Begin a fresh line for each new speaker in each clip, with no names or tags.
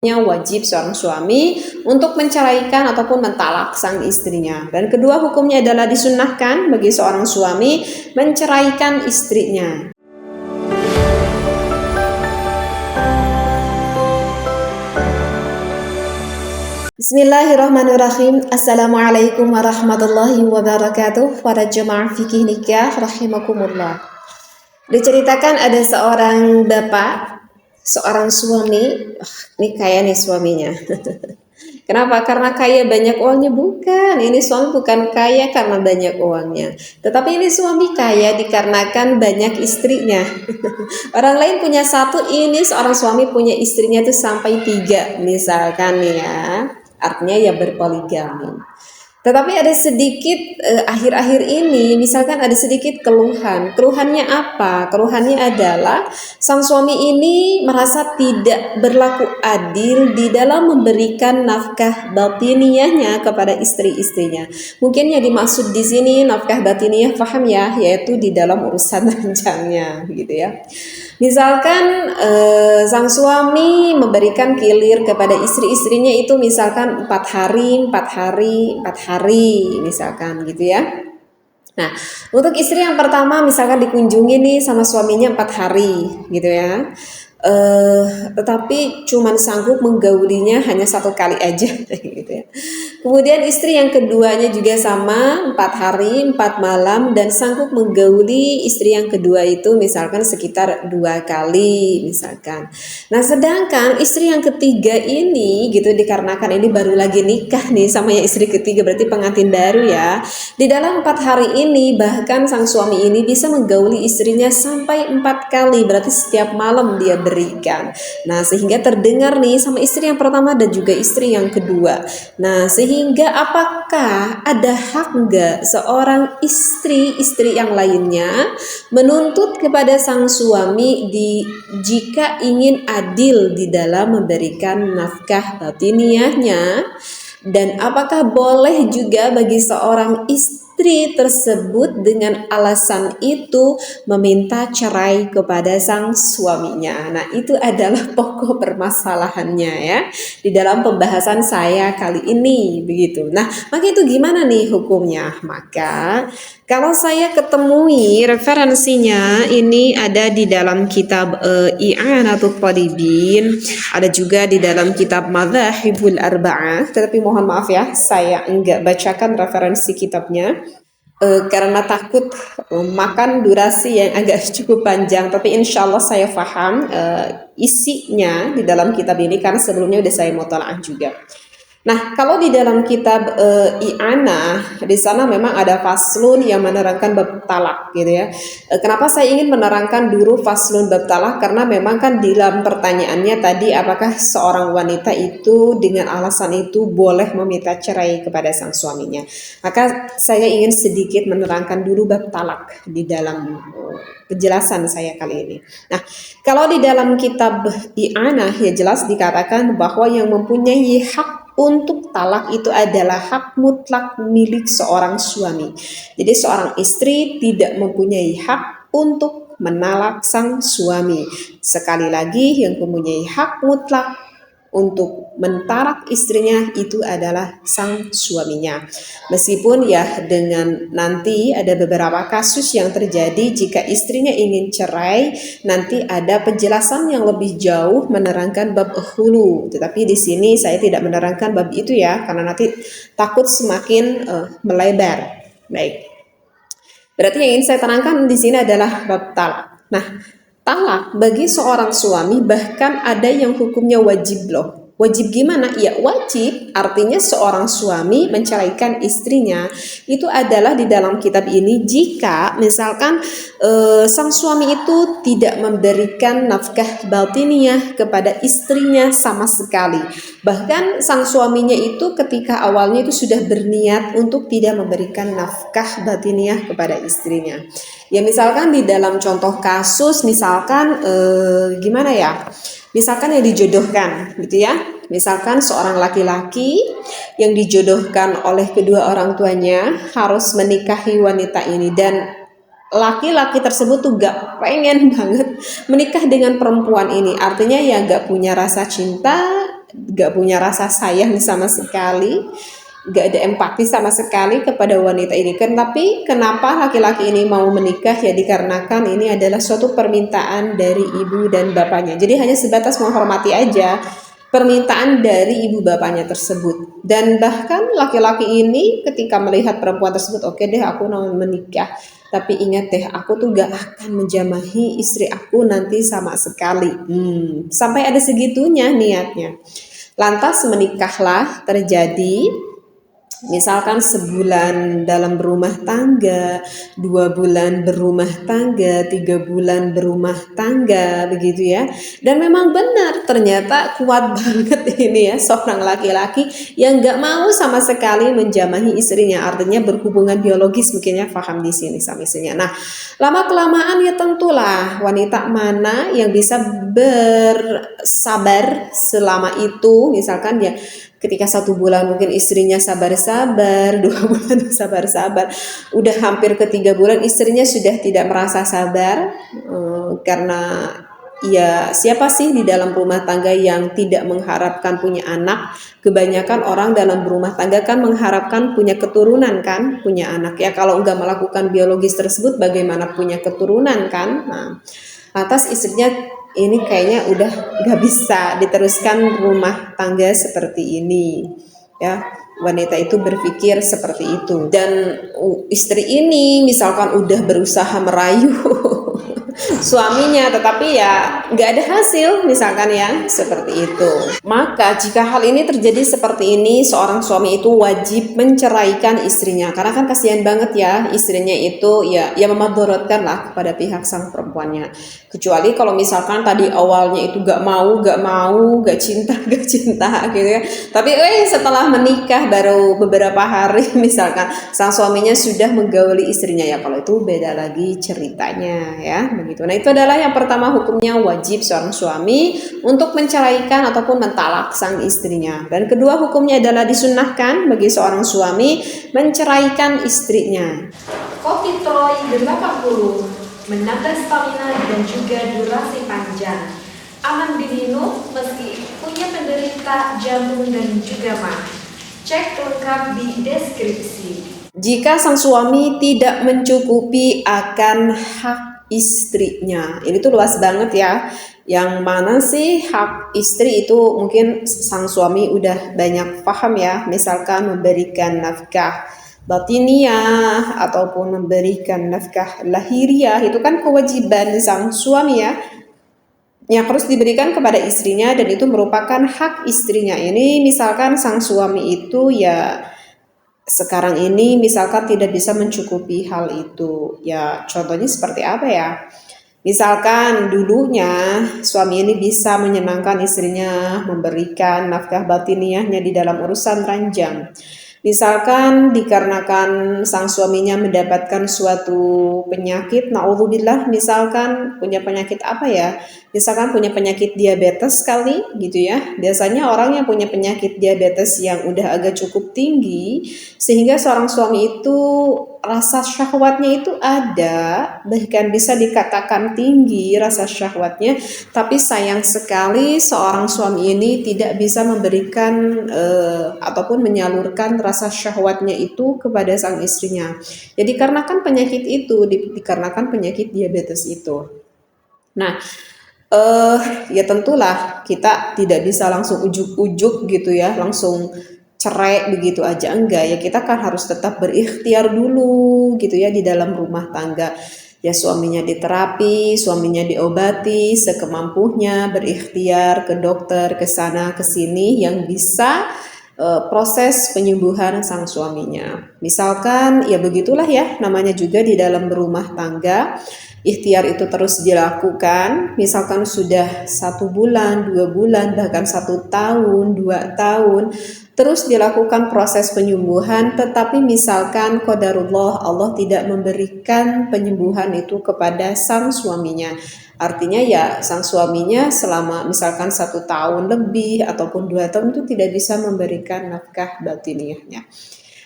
wajib seorang suami untuk menceraikan ataupun mentalak sang istrinya. Dan kedua, hukumnya adalah disunnahkan bagi seorang suami menceraikan istrinya. Bismillahirrahmanirrahim. Assalamualaikum warahmatullahi wabarakatuh. Para jemaah fikih nikah rahimakumullah. Diceritakan ada seorang bapak, seorang suami, ini kaya nih suaminya. Kenapa? Karena kaya banyak uangnya? Bukan, ini suami bukan kaya karena banyak uangnya, tetapi ini suami kaya dikarenakan banyak istrinya. Orang lain punya satu, ini seorang suami punya istrinya tuh sampai 3 misalkan ya, artinya ya berpoligami. Tetapi ada sedikit akhir-akhir ini misalkan ada sedikit keluhan. Keluhannya apa? Keluhannya adalah sang suami ini merasa tidak berlaku adil di dalam memberikan nafkah batiniyahnya kepada istri-istrinya. Mungkin yang dimaksud di sini nafkah batiniyah, paham ya, yaitu di dalam urusan ranjangnya gitu ya. Misalkan sang suami memberikan kilir kepada istri-istrinya itu misalkan 4 hari misalkan gitu ya. Nah, untuk istri yang pertama misalkan dikunjungi nih sama suaminya 4 hari gitu ya. Tetapi cuman sanggup menggaulinya hanya 1 kali aja gitu ya. Kemudian istri yang keduanya juga sama 4 hari 4 malam dan sanggup menggauli istri yang kedua itu misalkan sekitar 2 kali misalkan. Nah, sedangkan istri yang ketiga ini gitu, dikarenakan ini baru lagi nikah nih sama yang istri ketiga, berarti pengantin baru ya. Di dalam 4 hari ini bahkan sang suami ini bisa menggauli istrinya sampai 4 kali, berarti setiap malam dia berikan. Nah, sehingga terdengar nih sama istri yang pertama dan juga istri yang kedua. Nah, sehingga apakah ada hak enggak seorang istri yang lainnya menuntut kepada sang suami jika ingin adil di dalam memberikan nafkah batiniyahnya? Dan apakah boleh juga bagi seorang istri tersebut dengan alasan itu meminta cerai kepada sang suaminya? Nah, itu adalah pokok permasalahannya ya di dalam pembahasan saya kali ini begitu. Nah, maka itu gimana nih hukumnya? Maka kalau saya ketemui referensinya ini ada di dalam kitab I'anatul Talibin, ada juga di dalam kitab Madzahibul Arba'ah, tetapi mohon maaf ya, saya enggak bacakan referensi kitabnya karena takut makan durasi yang agak cukup panjang, tapi insya Allah saya paham isinya di dalam kitab ini karena sebelumnya udah saya mutalaah juga. Nah, kalau di dalam kitab I'anah, di sana memang ada faslun yang menerangkan bab talak gitu ya. Kenapa saya ingin menerangkan dulu faslun bab talak? Karena memang kan di dalam pertanyaannya tadi, apakah seorang wanita itu dengan alasan itu boleh meminta cerai kepada sang suaminya. Maka saya ingin sedikit menerangkan dulu bab talak di dalam penjelasan saya kali ini. Nah, kalau di dalam kitab I'anah ya jelas dikatakan bahwa yang mempunyai hak untuk talak itu adalah hak mutlak milik seorang suami. Jadi seorang istri tidak mempunyai hak untuk menalak sang suami. Sekali lagi, yang mempunyai hak mutlak untuk mentalak istrinya itu adalah sang suaminya. Meskipun ya dengan nanti ada beberapa kasus yang terjadi jika istrinya ingin cerai, nanti ada penjelasan yang lebih jauh menerangkan bab hulu. Tetapi di sini saya tidak menerangkan bab itu ya, karena nanti takut semakin melebar. Baik. Berarti yang ingin saya terangkan di sini adalah bab talak. Nah, talak bagi seorang suami bahkan ada yang hukumnya wajib loh. Wajib gimana? Ya wajib, artinya seorang suami menceraikan istrinya itu adalah di dalam kitab ini jika misalkan sang suami itu tidak memberikan nafkah batiniyah kepada istrinya sama sekali. Bahkan sang suaminya itu ketika awalnya itu sudah berniat untuk tidak memberikan nafkah batiniyah kepada istrinya. Ya misalkan di dalam contoh kasus misalkan gimana ya? Misalkan yang dijodohkan gitu ya. Misalkan seorang laki-laki yang dijodohkan oleh kedua orang tuanya harus menikahi wanita ini dan laki-laki tersebut tuh gak pengen banget menikah dengan perempuan ini. Artinya ya gak punya rasa cinta gak punya rasa sayang sama sekali, gak ada empati sama sekali kepada wanita ini kan. Tapi kenapa laki-laki ini mau menikah? Ya dikarenakan ini adalah suatu permintaan dari ibu dan bapaknya. Jadi hanya sebatas menghormati aja permintaan dari ibu bapaknya tersebut. Dan bahkan laki-laki ini ketika melihat perempuan tersebut, oke deh aku mau menikah, tapi ingat deh aku tuh gak akan menjamahi istri aku nanti sama sekali. Sampai ada segitunya niatnya. Lantas menikahlah terjadi. Misalkan sebulan dalam berumah tangga, 2 bulan berumah tangga, 3 bulan berumah tangga, begitu ya. Dan memang benar, ternyata kuat banget ini ya, seorang laki-laki yang gak mau sama sekali menjamahi istrinya, artinya berhubungan biologis mungkin ya, paham di sini sama istrinya. Nah, lama-kelamaan ya tentulah wanita mana yang bisa bersabar selama itu, misalkan ya ketika 1 bulan mungkin istrinya sabar-sabar, 2 bulan sabar-sabar, udah hampir ke 3 bulan istrinya sudah tidak merasa sabar, karena ya siapa sih di dalam rumah tangga yang tidak mengharapkan punya anak? Kebanyakan orang dalam rumah tangga kan mengharapkan punya keturunan kan, punya anak ya. Kalau nggak melakukan biologis tersebut bagaimana punya keturunan kan? Nah, atas istrinya ini kayaknya udah gak bisa diteruskan rumah tangga seperti ini ya. Wanita itu berpikir seperti itu. Dan istri ini misalkan udah berusaha merayu suaminya, tetapi ya nggak ada hasil misalkan ya, seperti itu. Maka jika hal ini terjadi seperti ini, seorang suami itu wajib menceraikan istrinya, karena kan kasihan banget ya istrinya itu ya memadorotkan lah kepada pihak sang perempuannya. Kecuali kalau misalkan tadi awalnya itu gak mau, gak cinta gitu ya. Tapi setelah menikah baru beberapa hari misalkan sang suaminya sudah menggauli istrinya, ya kalau itu beda lagi ceritanya ya. Begitu. Nah, itu adalah yang pertama, hukumnya wajib seorang suami untuk menceraikan ataupun mentalak sang istrinya. Dan kedua, hukumnya adalah disunnahkan bagi seorang suami menceraikan istrinya.
Kopi Troy 80 menambah stamina dan juga durasi panjang. Aman diminum meski punya penderita jantung dan juga mah. Cek lengkap di deskripsi.
Jika sang suami tidak mencukupi akan hak istrinya, ini tuh luas banget ya. Yang mana sih hak istri itu? Mungkin sang suami udah banyak paham ya, misalkan memberikan nafkah batiniah ataupun memberikan nafkah lahiriah, itu kan kewajiban sang suami ya, yang harus diberikan kepada istrinya, dan itu merupakan hak istrinya. Ini misalkan sang suami itu ya sekarang ini misalkan tidak bisa mencukupi hal itu, ya contohnya seperti apa ya? Misalkan dulunya suami ini bisa menyenangkan istrinya, memberikan nafkah batiniahnya di dalam urusan ranjang. Misalkan dikarenakan sang suaminya mendapatkan suatu penyakit, naudzubillah, misalkan punya penyakit apa ya? Misalkan punya penyakit diabetes kali gitu ya. Biasanya orang yang punya penyakit diabetes yang udah agak cukup tinggi, sehingga seorang suami itu rasa syahwatnya itu ada, bahkan bisa dikatakan tinggi rasa syahwatnya, tapi sayang sekali seorang suami ini tidak bisa memberikan ataupun menyalurkan rasa syahwatnya itu kepada sang istrinya. Jadi dikarenakan penyakit itu, dikarenakan penyakit diabetes itu. Nah, ya tentulah kita tidak bisa langsung ujuk-ujuk gitu ya, langsung cerai begitu aja, enggak ya, kita kan harus tetap berikhtiar dulu gitu ya di dalam rumah tangga. Ya suaminya diterapi, suaminya diobati sekemampunya, berikhtiar ke dokter, ke sana ke sini yang bisa proses penyembuhan sang suaminya. Misalkan ya begitulah ya, namanya juga di dalam berumah tangga. Ikhtiar itu terus dilakukan, misalkan sudah 1 bulan, 2 bulan, bahkan 1 tahun, 2 tahun, terus dilakukan proses penyembuhan, tetapi misalkan qadarullah Allah tidak memberikan penyembuhan itu kepada sang suaminya. Artinya ya sang suaminya selama misalkan 1 tahun lebih ataupun 2 tahun itu tidak bisa memberikan nafkah batiniahnya.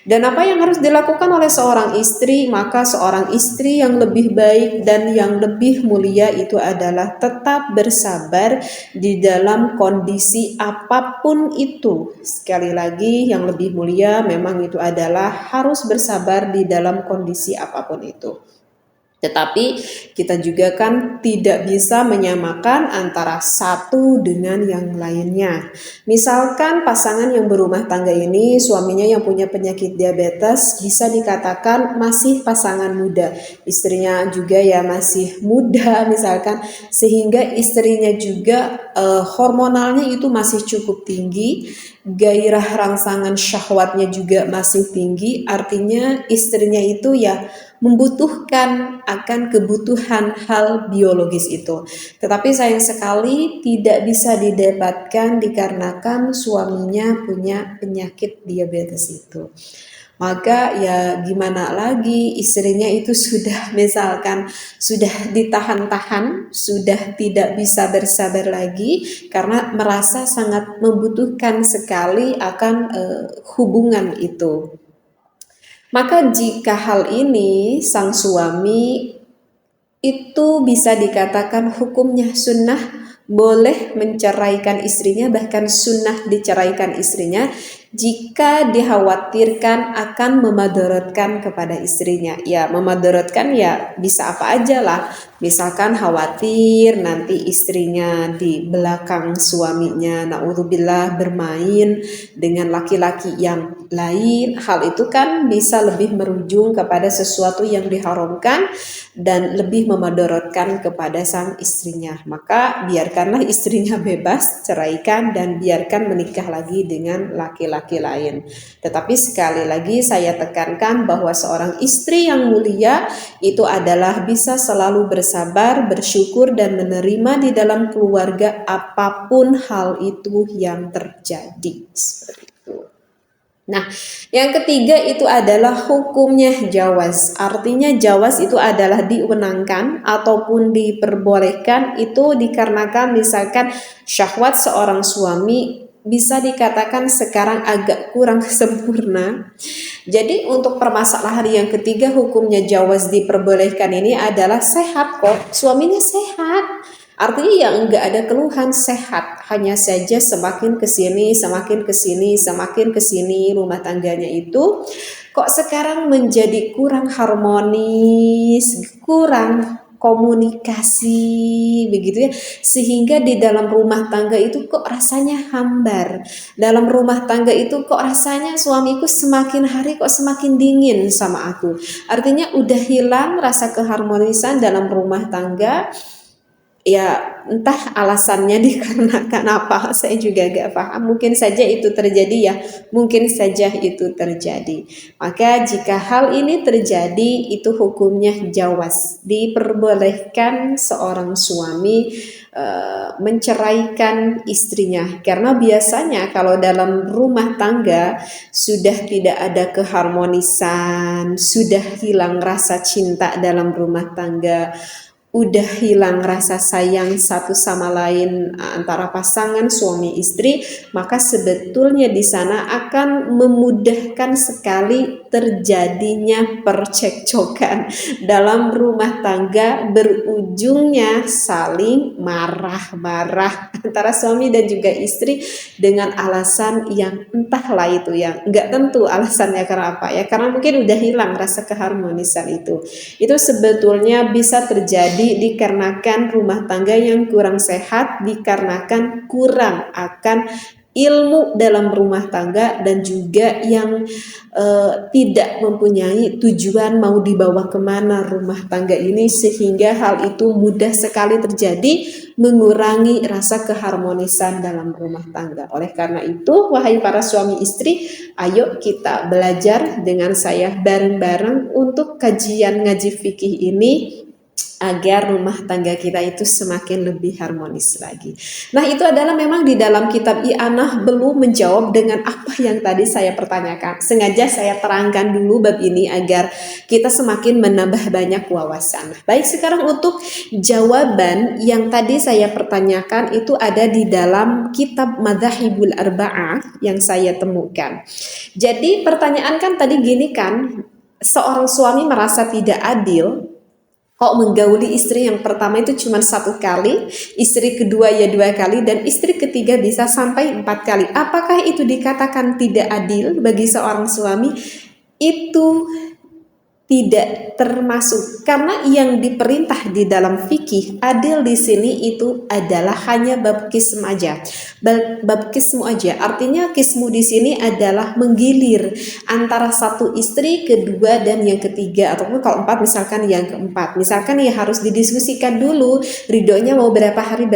Dan apa yang harus dilakukan oleh seorang istri? Maka seorang istri yang lebih baik dan yang lebih mulia itu adalah tetap bersabar di dalam kondisi apapun itu. Sekali lagi, yang lebih mulia memang itu adalah harus bersabar di dalam kondisi apapun itu. Tetapi kita juga kan tidak bisa menyamakan antara satu dengan yang lainnya. Misalkan pasangan yang berumah tangga ini suaminya yang punya penyakit diabetes, bisa dikatakan masih pasangan muda. Istrinya juga ya masih muda misalkan, sehingga istrinya juga hormonalnya itu masih cukup tinggi, gairah rangsangan syahwatnya juga masih tinggi. Artinya istrinya itu ya membutuhkan akan kebutuhan hal biologis itu. Tetapi sayang sekali tidak bisa didapatkan dikarenakan suaminya punya penyakit diabetes itu. Maka ya gimana lagi, istrinya itu sudah misalkan sudah ditahan-tahan, sudah tidak bisa bersabar lagi karena merasa sangat membutuhkan sekali akan hubungan itu. Maka jika hal ini sang suami itu bisa dikatakan hukumnya sunnah, boleh menceraikan istrinya, bahkan sunnah diceraikan istrinya jika dikhawatirkan akan memadaratkan kepada istrinya. Ya memadaratkan ya bisa apa aja lah, misalkan khawatir nanti istrinya di belakang suaminya naudzubillah bermain dengan laki-laki yang lain. Hal itu kan bisa lebih merujung kepada sesuatu yang diharamkan dan lebih memadaratkan kepada sang istrinya. Maka biarkanlah istrinya bebas, ceraikan dan biarkan menikah lagi dengan laki-laki lain. Tetapi sekali lagi saya tekankan bahwa seorang istri yang mulia itu adalah bisa selalu bersabar, bersyukur dan menerima di dalam keluarga apapun hal itu yang terjadi. Seperti itu. Nah, yang ketiga itu adalah hukumnya jawaz. Artinya jawaz itu adalah diwenangkan ataupun diperbolehkan, itu dikarenakan misalkan syahwat seorang suami bisa dikatakan sekarang agak kurang sempurna. Jadi untuk permasalahan yang ketiga hukumnya jawaz diperbolehkan ini adalah sehat kok, suaminya sehat. Artinya ya enggak ada keluhan, sehat. Hanya saja semakin kesini, semakin kesini, semakin kesini rumah tangganya itu kok sekarang menjadi kurang harmonis, kurang komunikasi begitu ya, sehingga di dalam rumah tangga itu kok rasanya hambar, dalam rumah tangga itu kok rasanya suamiku semakin hari kok semakin dingin sama aku. Artinya udah hilang rasa keharmonisan dalam rumah tangga. Ya entah alasannya dikarenakan apa, saya juga gak paham. Mungkin saja itu terjadi ya, mungkin saja itu terjadi. Maka jika hal ini terjadi itu hukumnya jawaz, diperbolehkan seorang suami menceraikan istrinya. Karena biasanya kalau dalam rumah tangga sudah tidak ada keharmonisan, sudah hilang rasa cinta dalam rumah tangga, udah hilang rasa sayang satu sama lain antara pasangan suami istri, maka sebetulnya di sana akan memudahkan sekali terjadinya percekcokan dalam rumah tangga, berujungnya saling marah-marah antara suami dan juga istri dengan alasan yang entahlah itu, yang nggak tentu alasannya karena apa ya, karena mungkin udah hilang rasa keharmonisan itu. Itu sebetulnya bisa terjadi dikarenakan rumah tangga yang kurang sehat, dikarenakan kurang akan ilmu dalam rumah tangga dan juga yang tidak mempunyai tujuan mau dibawa kemana rumah tangga ini, sehingga hal itu mudah sekali terjadi, mengurangi rasa keharmonisan dalam rumah tangga. Oleh karena itu, wahai para suami istri, ayo kita belajar dengan saya bareng-bareng untuk kajian ngaji fikih ini agar rumah tangga kita itu semakin lebih harmonis lagi. Nah, itu adalah memang di dalam kitab I'anah belum menjawab dengan apa yang tadi saya pertanyakan. Sengaja saya terangkan dulu bab ini agar kita semakin menambah banyak wawasan. Baik, sekarang untuk jawaban yang tadi saya pertanyakan itu ada di dalam kitab Madzhabul Arba'ah yang saya temukan. Jadi pertanyaan kan tadi gini kan, seorang suami merasa tidak adil kok menggauli istri yang pertama itu cuma 1 kali, istri kedua ya 2 kali, dan istri ketiga bisa sampai 4 kali. Apakah itu dikatakan tidak adil bagi seorang suami? Itu tidak termasuk, karena yang diperintah di dalam fikih adil di sini itu adalah hanya bab kism aja. Bab kismu aja, artinya kismu di sini adalah menggilir antara satu istri, kedua, dan yang ketiga, ataupun kalau 4 misalkan yang keempat. Misalkan ya harus didiskusikan dulu, ridhonya mau berapa hari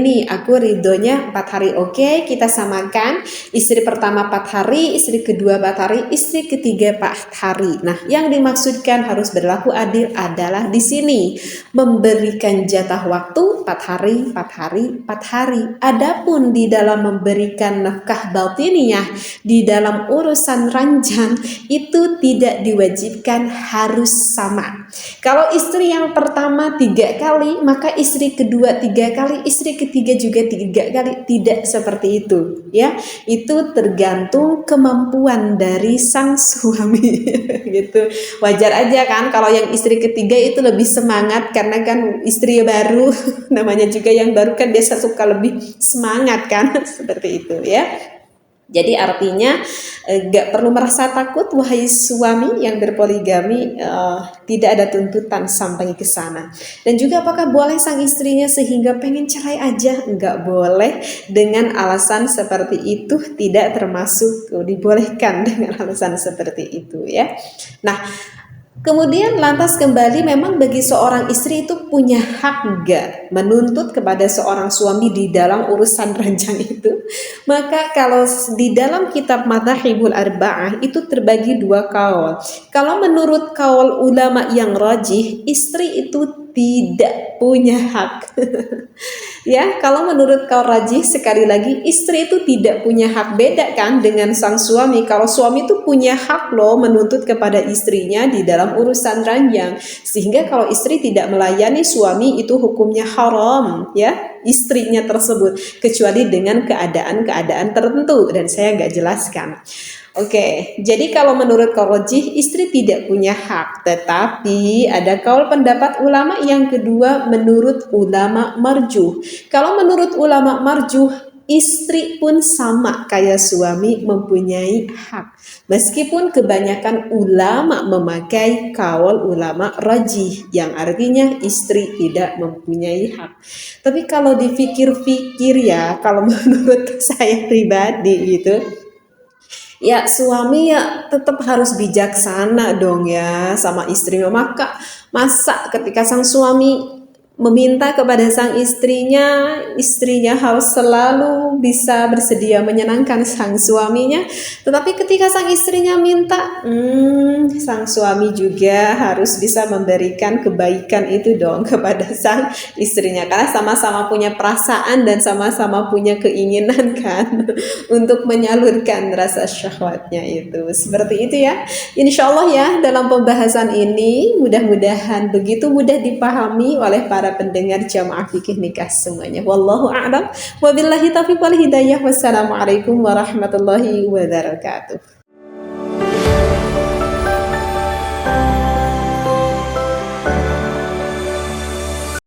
nih, aku ridhonya 4 hari, oke, kita samakan, istri pertama 4 hari, istri kedua 4 hari, istri ketiga 4 hari. Nah, yang dimaksud harus berlaku adil adalah di sini memberikan jatah waktu 4 hari, 4 hari, 4 hari. Adapun di dalam memberikan nafkah batiniyah di dalam urusan ranjang itu tidak diwajibkan harus sama. Kalau istri yang pertama 3 kali, maka istri kedua 3 kali, istri ketiga juga 3 kali. Tidak seperti itu, ya. Itu tergantung kemampuan dari sang suami gitu. Wajar aja kan kalau yang istri ketiga itu lebih semangat karena kan istri baru namanya juga yang baru kan biasa suka lebih semangat kan seperti itu ya. Jadi artinya gak perlu merasa takut wahai suami yang berpoligami, tidak ada tuntutan sampai ke sana. Dan juga apakah boleh sang istrinya sehingga pengen cerai aja? Enggak boleh, dengan alasan seperti itu tidak termasuk dibolehkan dengan alasan seperti itu ya. Nah, kemudian lantas kembali, memang bagi seorang istri itu punya hak gak menuntut kepada seorang suami di dalam urusan ranjang itu? Maka kalau di dalam kitab Madzhabul Arba'ah itu terbagi 2 kaul. Kalau menurut kaul ulama yang rajih, istri itu tidak punya hak. Ya, kalau menurut kaul rajih, sekali lagi istri itu tidak punya hak. Beda kan dengan sang suami. Kalau suami itu punya hak loh menuntut kepada istrinya di dalam urusan ranjang. Sehingga kalau istri tidak melayani suami itu hukumnya haram ya, istrinya tersebut, kecuali dengan keadaan-keadaan tertentu dan saya nggak jelaskan. Oke, jadi kalau menurut kaul rajih istri tidak punya hak, tetapi ada kaul pendapat ulama yang kedua menurut ulama marjuh. Kalau menurut ulama marjuh, istri pun sama kayak suami mempunyai hak. Meskipun kebanyakan ulama memakai kaul ulama rajih yang artinya istri tidak mempunyai hak. Tapi kalau dipikir-pikir ya, kalau menurut saya pribadi gitu, ya suami ya tetap harus bijaksana dong ya sama istrinya. Masa ketika sang suami meminta kepada sang istrinya harus selalu bisa bersedia menyenangkan sang suaminya. Tetapi ketika sang istrinya minta, sang suami juga harus bisa memberikan kebaikan itu dong kepada sang istrinya. Karena sama-sama punya perasaan dan sama-sama punya keinginan kan untuk menyalurkan rasa syahwatnya itu. Seperti itu ya. Insya Allah ya, dalam pembahasan ini mudah-mudahan begitu mudah dipahami oleh para pendengar Jamaah Fikih Nikah semuanya. Wallahu a'lam. Wabillahi taufiq wal hidayah. Wassalamualaikum warahmatullahi wabarakatuh.